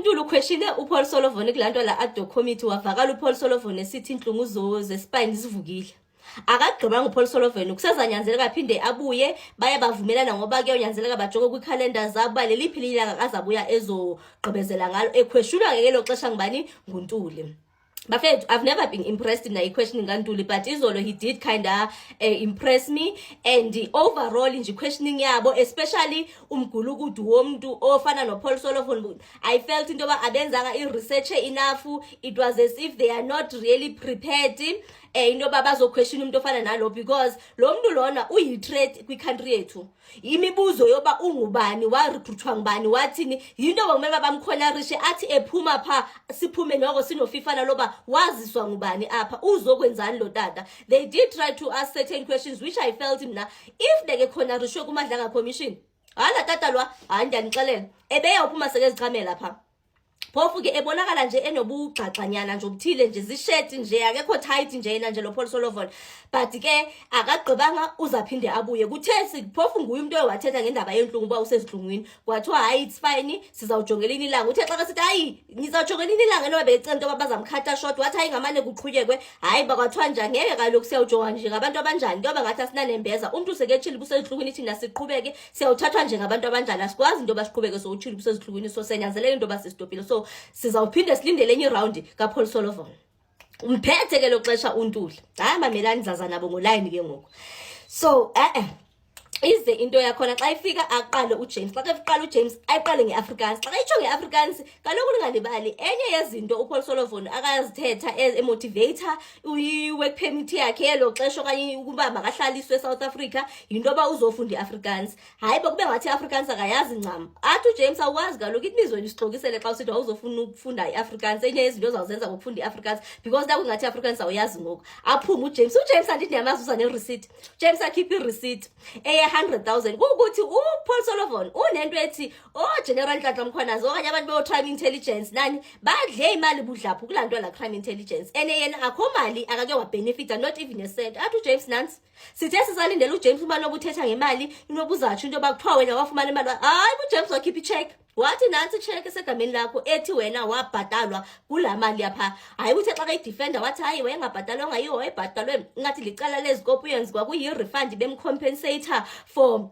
uNtuli uquestione uPaul Solomon kulanto la ad-hoc committee wavakala uPaul Solomon esithi inhlungu zespine zivukile. Akagqibanga uPaul Solomon kusazanyanzeleka aphinde abuye baye bavumelana ngoba kuyanyanzeleka bajonge kwicalendar zabo baleliphi ilanga azabuya ezogqibezela ngalo equestionwa ngelo xesha ngibani nguNtuli. Bafethu, I've never been impressed in a questioning kaNtuli, but izolo he did kinda impress me, and overall nje questioning yabo, especially umgulukudu womuntu ofana noPaul Solomon, I felt into ba abenzanga i-research enough. It was as if they are not really prepared into ba bazoquestion umuntu ofana nalo, because lo muntu lona uyi-threat kwi-country yethu. Imibuzo yoba ungubani, warecruitwa ngubani, wathini, yinto bakumele bamkhonarishe athi ephuma pha siphume noko sinofifana loba waziswa ngubani apha uzokwenzani lo tata. They did try to ask certain questions which I felt mina if deke khonarishwe kuMadlanga commission, hala tata lwa ndiyanixelela ebeyophuma sekezichamela pha. Phofu ke ebonakala nje enobugxaxanyana nje obuthile nje zishirt nje akekho tight nje yena nje lo Paul Solomon, but ke akagqibanga uzaphinde abuye. Kuthe phofu nguye umuntu owathetha ngendaba yenhlungu ba usezihlungwini, kwathiwa hayi it's fine sizawujongela ilanga. Uthe xa sithi hayi ngizawujongela ilanga noma becela into babazamkhatha short, wathi hayi ngamane kuqhubekwe, hayi bakwathiwa njani ngeke kaloku siyawujonga nje ngabantu abanjani ngoba ngathi asinanembeza. Umuntu seketshila busezihlungwini thina siqhubeke siyawuthathwa nje ngabantu abanjani, asikwazi into basiqhubeke so utshila busezihlungwini, so senyanzelela into basistopile. So sizawuphinde silindele enye round kaPaul Solomon. Umphethe ke lo xesha uNtuli. Hayi mamelani zaza nabo ngoline ke ngoku. So ize into yakhona xa ifika aqale uJames. Xa eqala uJames ayiqale ngeAfrikaans. Xa itsho ngeAfrikaans kaloku lingalibali enye yezinto uPaul Solomon akazithetha as a motivator uyi-work permit yakhe lo xesha okanye ukuba makahlaliswe eSouth Africa yinto ba uzofunda iAfrikaans. Hayi bakube ngathi iAfrikaans akayazi ncam. Athi uJames awazi kaloku imizwe nisixokisele xa usithi awuzofuna ukufunda iAfrikaans. Enye yezinto ozawuzenza ngokufunda iAfrikaans because la kungathi iAfrikaans awuyazi ngoku. Aphuma uJames. uJames andithi ndiyamazuza ne-receipt. James akhipha i-receipt 100,000 ukuthi uPaul Solomon unento ethi General Nhlanhla Mkhwanazi okanye abantu be-crime intelligence nani badle imali budlaphu kulanto la crime intelligence, ene yena akho mali akake wabenefita not even a cent. Athi uJames nansi sithe sisalindele uJames uba nobuthetha ngemali inobuzatsho into bakuthiwa wena wafumana imali. Hayi uJames wakhipha icheck, wathi nansi check esegameni lakho ethi wena wabhatalwa kula mali yapha. Hayi uthe xa kayidefender wathi hayi wayengabhatalwanga yiyo wayebhatalwe ngathi licala lezikopu yenziwa kuyi-refund bemcompensator for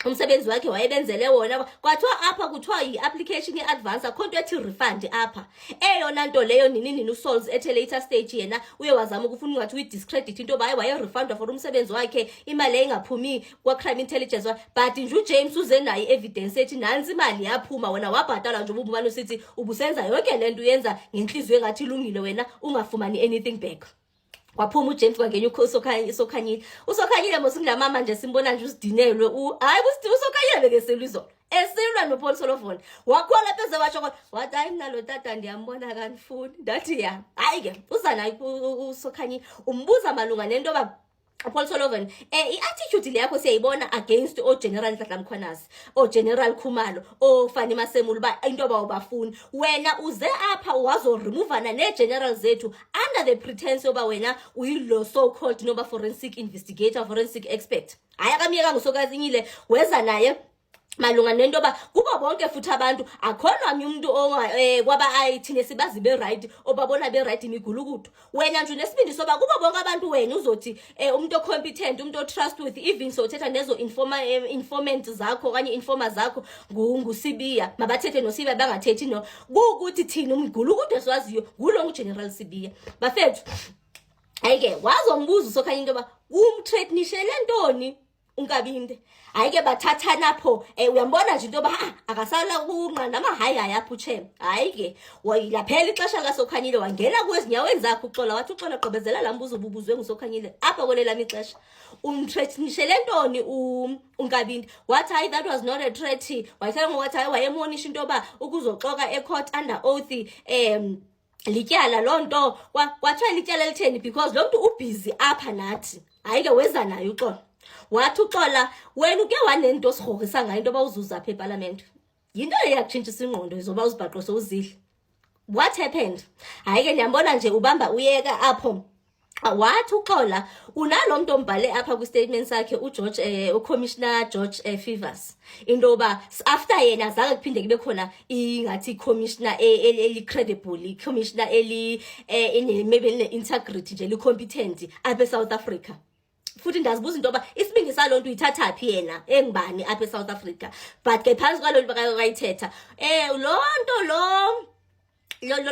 umsebenzi wakhe wayebenzele wona. Kwathiwa apha kuthiwa yi-application ye-advance akho nto ethi refund apha. Eyona nto leyo nini uSouls ethe later stage yena uye wazama ukufuna ungathi uyi-discredit into yoba hayi wayerefundwa for umsebenzi wakhe imali engaphumi kwa-crime intelligence. But nje uJames uze nayo i-evidence ethi nansi imali yaphuma wena wabhatalwa nje ubumane usithi ubusenza yonke le nto uyenza ngenhliziyo engathi ilungile wena ungafumani anything back. Waphuma uJames kwangenya usokhanyile mosinglamama nje simbona nje usidinelwe hayi usokhanyile bekeselwa izolo esilwa noPaul Solomon. Wakhola pheze washo wathi hayi mina lo tata ndiyambona kanifuni. Ndathi ya hayi ke uzana usokhanyile umbuza malunga nento ba Paul Solomon i-attitude le yakho siyayibona against General Nhlanhla Mkhwanazi General Khumalo Fani Masemula ba into bawubafuni. Wena uze apha wazoremuvana ne-general zethu under the pretense yoba wena uyilo so called noba forensic investigator, forensic expert. Hayi akamiyeka ngusokazinyile weza naye malunga nento yoba kuba bonke futhi abantu akhona umuntu kwaba ayithine sibazi be-right obabona be-right imigulukudu. Wena nje nesibindi soba kuba bonke abantu wena uzothi umuntu ocompetent, umuntu otrustworthy, even sothetha nezo informant zakho okanye informer zakho nguSibiya mabathethe noSibiya bangathethi no kukuthi thina umgulukudu esiwaziyo ngulo uGeneral Sibiya. Bafethu ayike wazombuza usokhanya into yoba umthreatenishele ntoni uNkabinde. Hayi ke bathathana pho uyambona nje into yoba akasala kunqanda hayi aphuche. Hayi ke wayilaphela ixesha kaSokhanyile wangena kwezinyaweni zakhe uXola wathi uXola gqibezela lambuzo ububuzwe nguSokhanyile apha kwelelami ixesha umthreatenishele ntoni uNkabinde. Wathi hayi that was not a threat. Wayithatha ngokuthi hayi wayemonisha into yoba ukuzoxoka ecourt under oath lityala lonto kwathiwa lityala litheni because lo muntu ubusy apha nathi. Hayi ke weza nayo uXola wathi uXola wena uke wanento osigrogisa ngayo into bawuzuza apha eParliament yinto eyakutshintsha ingqondo izoba uzibhaqo sowuzidla. What happened? Hayi ke ndiyambona nje ubamba uyeka apho wathi uXola unalomntu ombhale apha kwi-statement sakhe uGeorge uCommissioner George Fivers indoba after yena azange kuphinde kube khona ingathi commissioner eli-credible, commissioner maybe ne-integrity nje li-competent apha eSouth Africa. Futhi ndazibuza into yoba isibindi saloo nto uyithathaphi yena engibani apha eSouth Africa. But ke phansi kwaloo nto bakayithetha loo nto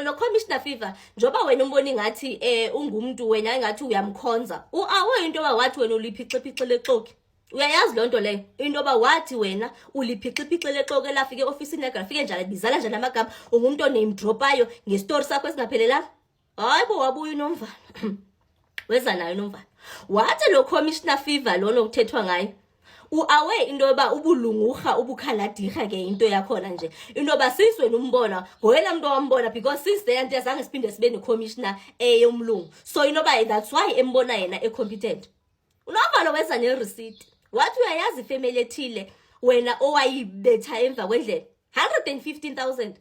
lo Commissioner Fiva njoba wena umbona ngathi ungumuntu wena engathi uyamkhonza awe into yoba wathi wena uliphixiphixe lexoki. Uyayazi loo nto leyo into yoba wathi wena uliphixiphixe lexoki elafike e-ofisini yakhe lafike njalo bizala njalo amagama ungumuntu oname dropayo ngestory sakho esingaphelelanga. Hayi bo wabuya uNomvana weza nayo uNomvana wathi lo Commissioner Fiva lona okuthethwa ngayo awe into yoba ubulunguha ubukhaladiha ke into yakhona nje into yoba since wena umbona ngoyena muntu owambona because since then anti azange siphinde sibe ne-commissioner yomlungu so you know by that's why embona yena competent. uNomvana weza ne-receipt wathi uyayazi ifamily ethile wena owayibetha emva kwendlela 115,000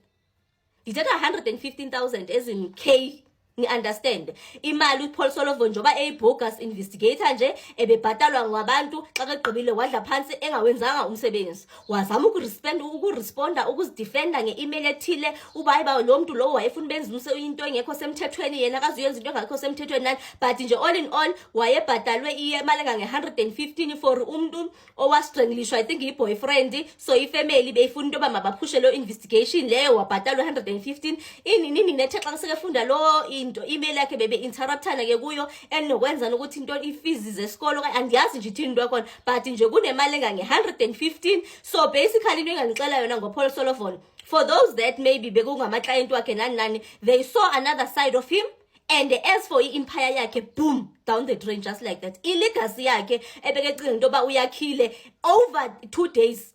ndithetha 115,000 as in K. Ni-understand imali uPaul Solovan njoba bogus investigator nje ebebhatalwa ngabantu xa kegqibile wadla phansi engawenzanga umsebenzi wazama ukuresponda ukuzidefenda nge-email ethile uba hayiba lo muntu lo wayefuna benza into engekho semthethweni yena akazuyenza into engekho semthethweni nani but nje all in all wayebhatalwe imali engange-115 for umuntu owastranglishwa I think i-boyfriend so ifamily beyifuna into yoba mabaphushe lo investigation leyo wabhatalwe 115 inini nethe xa sekefunda lo into email yakhe bebe interruptana ke kuyo enokwenza ukuthi into ifees zesikolo andiyazi nje ithini into yakhona but nje kunemali engange 115 so basically into engangixela yona ngoPaul Solovan for those that maybe bekungama client wakhe nani they saw another side of him and as for i-empire yakhe boom down the drain just like that ilegacy yakhe ebekecinga into yoba uyakhile over 2 days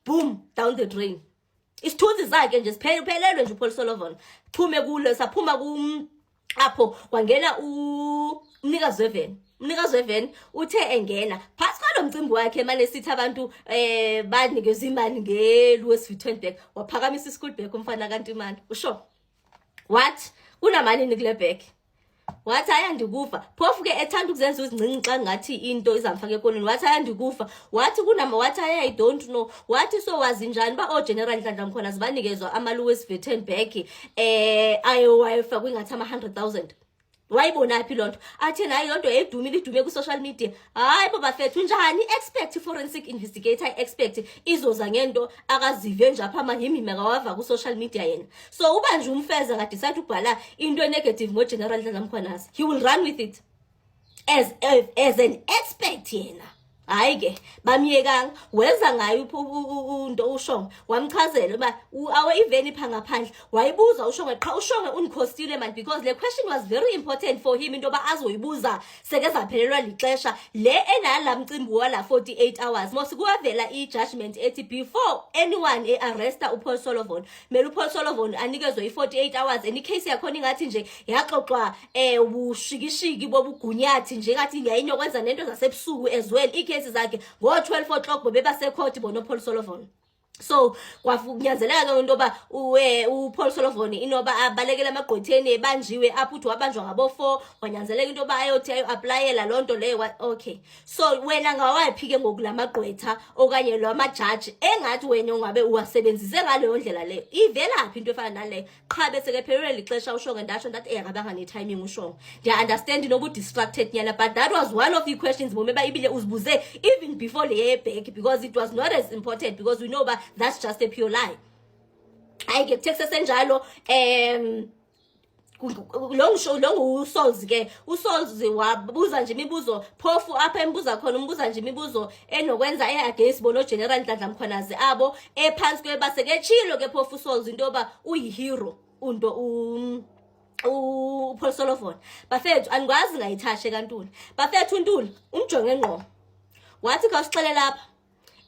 boom down the drain isithunzi sakhe nje siphelelwe nje uPaul Solovan phume kulo saphuma apho kwangena umnikazi weven uthe engena phasi kwalo mcimbi wakhe manje sithi abantu banikeza imali ngeLouis Vuitton waphakamisa ischool bag umfana kaNtimana usho what kunamalini kule bag wathi ayandikufa phofu ke ethanda ukuzenza uzincinci xa ngathi into izamfaka ekoneni wathi ayandikufa wathi kunama wathi I don't know wathi so wazi njani ba General Nhlanhla Mkhona zibanikezwa ama-Louis Vuitton bag ayowayefaka kwingathi ama-100,000 wayibona phi lonto athi nayo lonto idume ku social media hayi baba fethu njani expect forensic investigator expect izoza ngento akazive nje apha mahimi makawava ku social media yena so uba nje umfeza kade sathi ubhala into negative ngo General Nhlanhla Mkhona he will run with it as an expert yena hayi ke bamyekanga weza ngayo into uShongwe wamchazela uba awe event pha ngaphandle wayibuza uShongwe qha uShongwe unikhostile man because the question was very important for him into ba azoyibuza seke zaphelelwa lixesha le enala mcimbi wala 48 hours mose kuwavela i-judgment ethi before anyone arresta uPaul Solovan mele uPaul Solovan anikezwe i-48 hours and icase yakhona ingathi nje yaxoxwa ushikishiki bobugunyathi nje ngathi ngiyayinokwenza nento zasebusuku as well zakhe ngo-12 o'clock bebeba secourt bona uPaul Solovan so kwafunyanzeleka into yoba uPaul Solovan inoba abalekele amagqwetheni ebanjiwe aphuthi wabanjwa ngabo-4 wanyanzeleka into yoba ayothi ayo-aplayela loo nto leyo okay so wena ngawaphi ke ngokulamagqwetha okanye lwamajaji engathi wena ungabe uwasebenzise ngaleyo ndlela leyo ivelaphi into efana naleyo qha besekephelelwe lixesha uShongwe ndatsho ndathi akabanga ne-timing uShongwe ndiya-understand noba u-distracted nyana but that was one of the questions bomeba ibile uzibuze even before leye back because it was not as important because we know ba that's just a pure lie ayike Texas enjalo longu uSolz ke uSolz wabuza nje imibuzo phofu apha embuza khona umbuza nje imibuzo enokwenza against bono General Nhlanhla Mkhwanazi abo ephansi kwebaseketshilo ke phofu uSolz into yoba uyihero unto uPaul Solovan bafethu angikwazi ngayithashe kaNtuli bafethu uNtuli umjonge ngqo wathi khawusixele lapha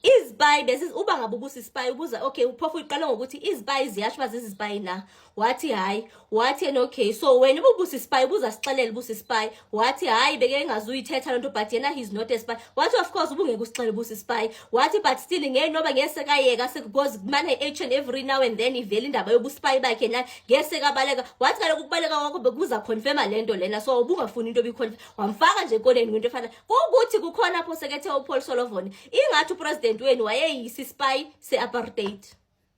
izipy bese uba ngabe ubusa ispy ubuza okay uphofu uqala ngokuthi izipy ziyasho bazizipy na wathi hayi wathi yena okay so wena ububusa ispy ubuza sixelele ubusa ispy wathi hayi beke ngazuyithetha lonto but yena he's not a spy wathi of course ubungeke usixelele ubusa ispy wathi but still noba ngesekayeka because kumane each and every now and then ivela indaba yobuspy bakhe na ngesekabaleka wathi kaloku ukubaleka kwakho bekuza confirma lento lena so ubungafuni into obiconfirm wamfaka nje ekoneni ngento efana ukuthi kukhona pho sekethe uPaul Solomon ingathi upresident wenu wayeyisi spy seapartheid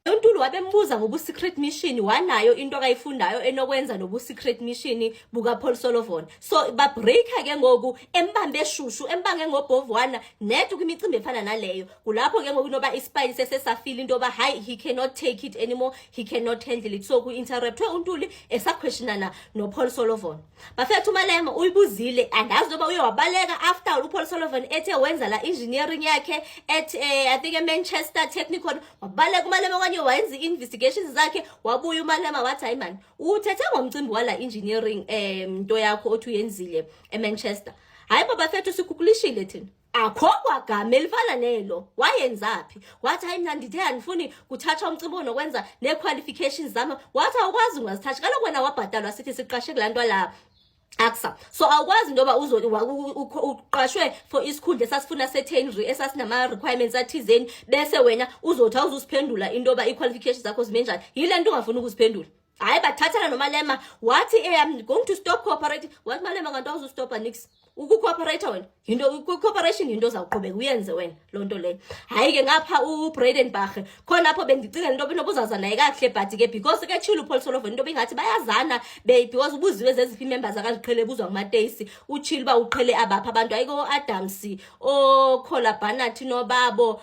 uNtulu wabembuza ngobu-secret mission wanayo into akayifundayo enokwenza nobu-secret mission buka-Paul Solomon so babreaka ke ngoku embambe eshushu embange ngobhovwana net kwimicimbi efana naleyo kulapho ke ngoku noba ispy sesesafila into yoba hayi he cannot take it anymore he cannot handle it so ku-interruptwe uNtuli esaquestionana noPaul Solomon bafethu Malema uyibuzile andazi noba uye wabaleka after uPaul Solomon ethe wenza la engineering yakhe at I think eManchester Technical wabaleka uMalema wayenza investigations zakhe wabuya uMalema wathi hayi man uthethe ngomcimbi wala engineering into yakho othi uyenzile eManchester hayi baba fethu sikukulishile thina akho kwagama elifana nelo wayenzaphi wathi hayi mina ndithe andifuni kuthatha umcimbi onokwenza nequalifications zami wathi awukwazi ungazithatha kaloku wena wabhatalwa sithi siqashe kulanto la AXA so awukwazi ndoba uqashwe for isikhundla esasifuna sethenry esasinama requirements athizeni bese wena uzothi awuzusiphendula into ba iqualifications zakho zime njani yile nto ungafuni ukuziphendula hayi bathathana noMalema wathi I'm going to stop cooperating wathi Malema kanti awuzustopa nix ukucooperate wena into cooperation into zawuqhubeka uyenze wena lonto leyo hayi ke ngapha uBradenbach khona lapho bendicinga into benobuzaza naye kahle but ke because ke chilo Paul Solomon into bengathi bayazana because ubuziwe zeziphi members akaziqhele buzwa nguMatesi uchilo ba uqhele abapha abantu ayiko Adams Khola Barnard nobabo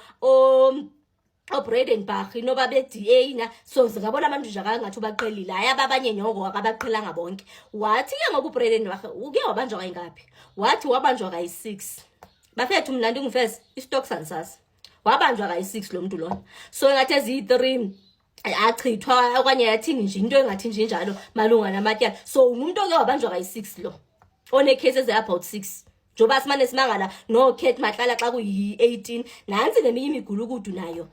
Bradenbach noba be-DA na so ngabona abantu nje akangathi ubaqhelile hayi abanye nyoko akabaqhelanga bonke wathi ke ngoku uBradenbach uke wabanjwa kayingaphi wathi wabanjwa kayi6 bafethu mina ndingufeza istock sansasa wabanjwa kayi6 lo muntu lona so ngathi ezi3 achithwa okanye yathini nje into engathi nje njalo malunga namatyala so umuntu oke wabanjwa kayi6 lo one cases about 6 njoba simane simangala no Kate Matlala xa kuyi18 nansi neminye imigulukudu nayo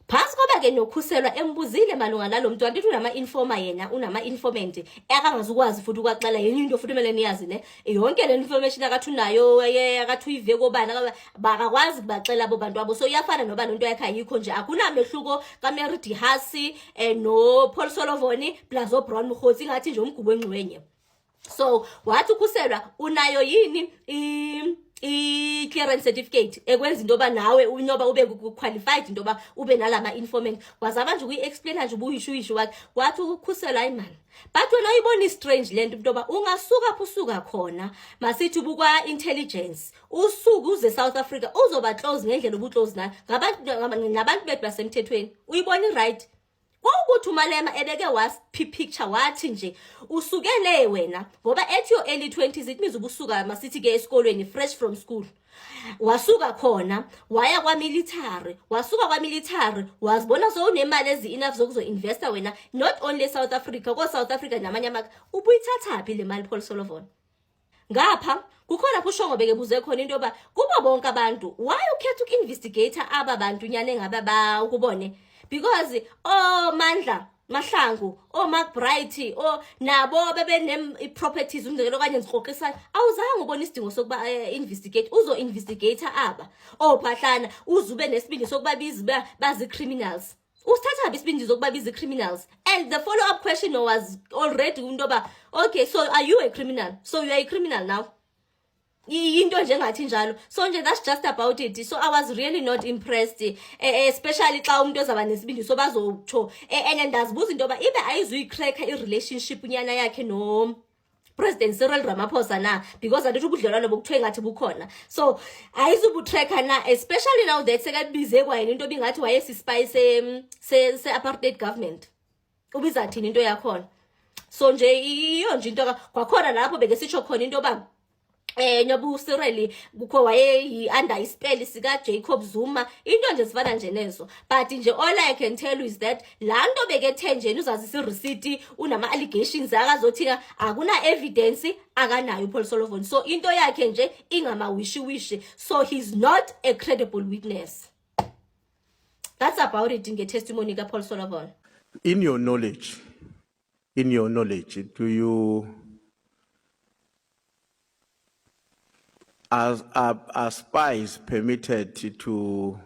phasi koba ke nokhuselwa embuzile malunga nalo muntu andithi unama informer yena unama informant akangazukwazi futhi ukwaxela yenye into futhi kumele niyazi ne yonke le information akathi unayo akathi uyive kobana bakakwazi kubaxela abo bantu abo so iyafana noba nento yakhe ayikho nje akunamehluko kaMary Dihasi no Paul Solomon plus oBrown Mkhotsi ngathi nje umgubo engcwenye so wathi ukhuselwa unayo yini clearance certificate ekwenza into ba nawe unoba ube qualified into ba ube nalama informant wazaba nje ukuyiexplain nje ubuyishu wathi ukukhuselwa ayimani but wena uyibona strange lento into ba ungasuka phusuka khona masithi ubukwa intelligence usuku uze South Africa uzoba close ngendlela ubuclose nabantu bethu basemthethweni uyibona right ukuthi uMalema ebeke wasiphi picture wathi nje usukele wena ngoba ethi yo early 20s it means ubusuka masithi ke esikolweni fresh from school wasuka khona waya kwaMilitary wasuka kwaMilitary wazibona so unemali enough zokuzo investor wena not only South Africa ko South Africa namanye amaka ubuyithathaphi le mali Paul Solomon ngapha kukhona kushongo beke buze khona into yoba kuba bonke abantu why ukhetha ukinvestigator aba bantu nyane engabe ba ukubone because Mandla Mahlangu Mark Bright nabo bebe properties umzekelo kanye ngiqoqisa awuzange ubona isidingo sokuba investigate uzo investigator aba Phahlana uzube nesibindi sokuba bazi criminals usithatha bisibindi zokuba bizi criminals and the follow up question was already untoba okay so are you a criminal so you are a criminal now into nje ngathi njalo so nje that's just about it so I was really not impressed especially xa umuntu ozaba nesibindi so bazotsho and ndazibuza into ba ibe ayizuyicracker irelationship unyana yakhe no President Cyril Ramaphosa na because andithi ubudlelwano bokuthwe ngathi bukhona so ayizubutracker na especially now that sekabize kwayena into bingathi wayesispy se apartheid government ubiza thini into yakhona so nje iyo nje into kwakhona lapho beke sitsho khona into ba nyobu Cyril kukho waye under ispell sika Jacob Zuma into nje sifana nje lezo but nje all I can tell you is that lanto bekethe nje uzazisa receipt unama allegations akazothina akuna evidence akanayo Paul Solomon so into yakhe nje ingama wishi so he's not a credible witness. That's about it in the testimony ka Paul Sullivan. In your knowledge, do you, are spies permitted to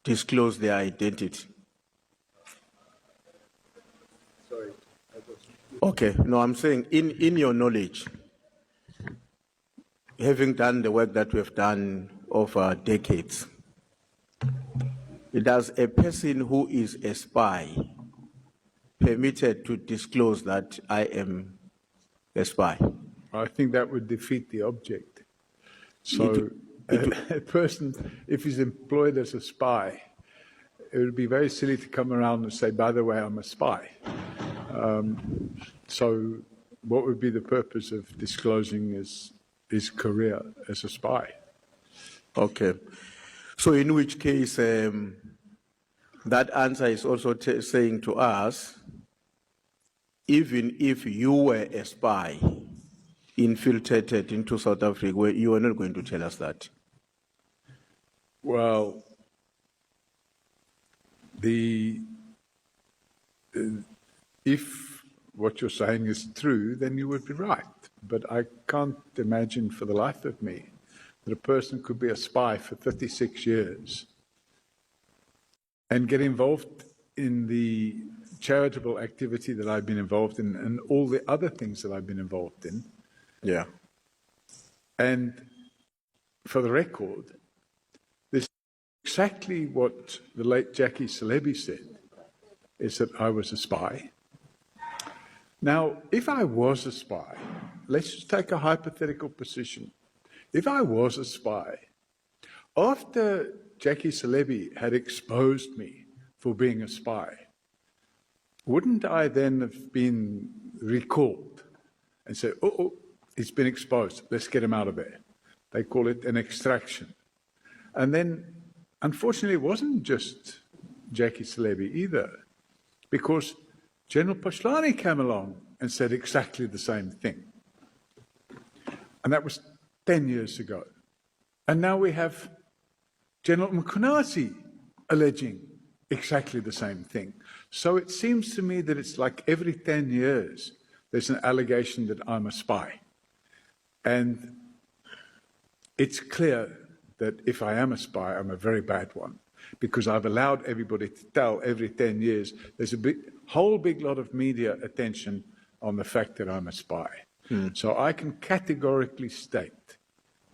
disclose their identity? Sorry. Okay, no, I'm saying in your knowledge, having done the work that we have done over decades, does a person who is a spy permitted to disclose that I am a spy? I think that would defeat the object. So a person, if he's employed as a spy, it would be very silly to come around and say, by the way, I'm a spy. So what would be the purpose of disclosing his career as a spy? Okay. So in which case, that answer is also saying to us, even if you were a spy infiltrated into South Africa, you are not going to tell us that. Well, if what you're saying is true, then you would be right. But I can't imagine for the life of me that a person could be a spy for 36 years and get involved in the charitable activity that I've been involved in and all the other things that I've been involved in. Yeah. And for the record, this is exactly what the late Jackie Selebi said, is that I was a spy. Now, if I was a spy, let's just take a hypothetical position. If I was a spy, after Jackie Selebi had exposed me for being a spy, wouldn't I then have been recalled and say, oh, he's been exposed, let's get him out of there? They call it an extraction. And then, unfortunately, it wasn't just Jackie Selebi either, because General Pashlani came along and said exactly the same thing. And that was 10 years ago. And now we have General Mkhwanazi alleging exactly the same thing. So it seems to me that it's like every 10 years there's an allegation that I'm a spy. And it's clear that if I am a spy, I'm a very bad one, because I've allowed everybody to tell every 10 years there's a whole big lot of media attention on the fact that I'm a spy. So I can categorically state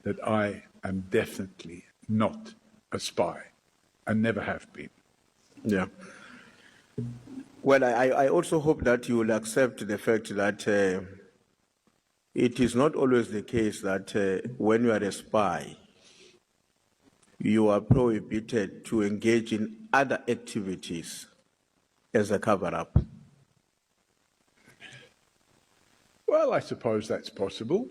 that I am definitely not a spy and never have been. Yeah. Well, I also hope that you will accept the fact that it is not always the case that when you are a spy, you are prohibited to engage in other activities as a cover-up. Well, I suppose that's possible,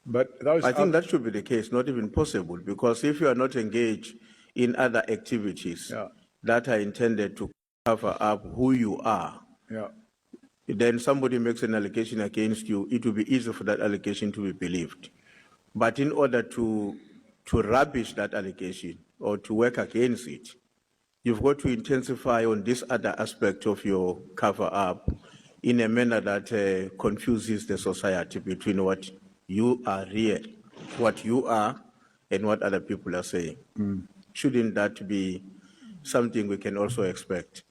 but those I think that should be the case, not even possible, because if you are not engaged in other activities that are intended to cover up who you are, then somebody makes an allegation against you, it will be easy for that allegation to be believed. But in order to rubbish that allegation or to work against it, you've got to intensify on this other aspect of your cover-up in a manner that confuses the society between what you are what you are, and what other people are saying. Shouldn't that be something we can also expect?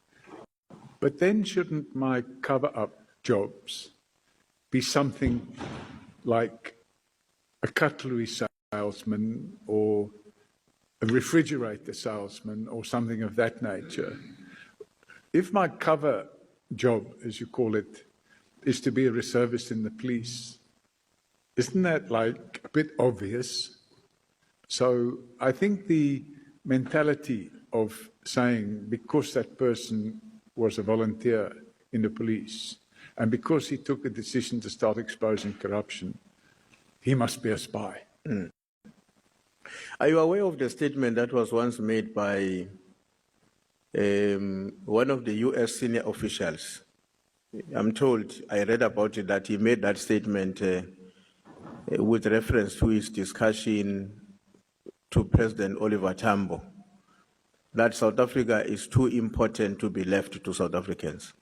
But then shouldn't my cover-up jobs be something like a cutlery salesman or a refrigerator salesman or something of that nature? If my cover job, as you call it, is to be a reservist in the police, isn't that like a bit obvious? So I think the mentality of saying because that person was a volunteer in the police and because he took a decision to start exposing corruption, he must be a spy. Are you aware of the statement that was once made by one of the US senior officials? I'm told, I read about it, that he made that statement with reference to his discussion to President Oliver Tambo, that South Africa is too important to be left to South Africans.